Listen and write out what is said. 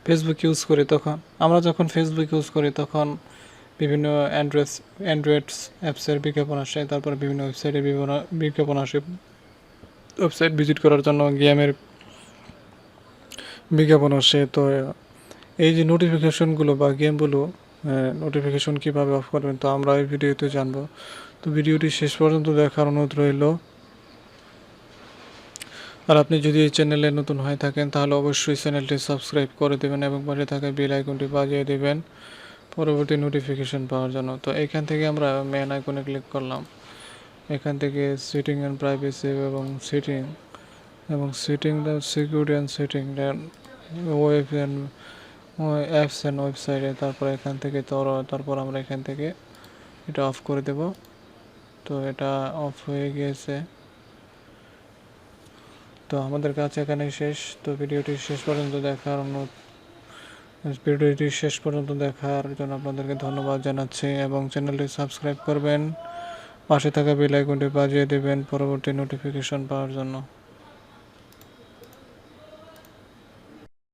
Facebook use করি তখন আমরা যখন ফেসবুক ইউজ করি তখন বিভিন্ন অ্যান্ড্রয়েডস অ্যাপসের বিজ্ঞাপন আসে, তারপর বিভিন্ন ওয়েবসাইটে বিভিন্ন বিজ্ঞাপন আসে, ওয়েবসাইট ভিজিট করার জন্য গেমের বিজ্ঞাপন আসে। তো এই যে নোটিফিকেশনগুলো বা গেমগুলো নোটিফিকেশন কীভাবে অফ করবেন তো আমরা এই ভিডিওতে জানবো। তো ভিডিওটি শেষ পর্যন্ত দেখার অনুরোধ রইল। আর আপনি যদি এই চ্যানেলে নতুন হয়ে থাকেন তাহলে অবশ্যই চ্যানেলটি সাবস্ক্রাইব করে দেবেন এবং পাশে থাকা বেল আইকনটি বাজিয়ে দেবেন পরবর্তী নোটিফিকেশন পাওয়ার জন্য। তো এখান থেকে আমরা মেন আইকনে ক্লিক করলাম। এখান থেকে সেটিং অ্যান্ড প্রাইভেসি এবং setting security and setting web and apps and ওয়েবসাইটে, তারপর এখান থেকে তারপর আমরা এখান থেকে এটা অফ করে দেব। তো এটা অফ হয়ে গিয়েছে। তো আমাদের কাছে এখানে শেষ। তো ভিডিওটি শেষ পর্যন্ত দেখার জন্য আপনাদেরকে ধন্যবাদ জানাচ্ছি এবং চ্যানেলটি সাবস্ক্রাইব করবেন, পাশে থাকা বেল আইকনটি বাজিয়ে দেবেন পরবর্তী নোটিফিকেশন পাওয়ার জন্য।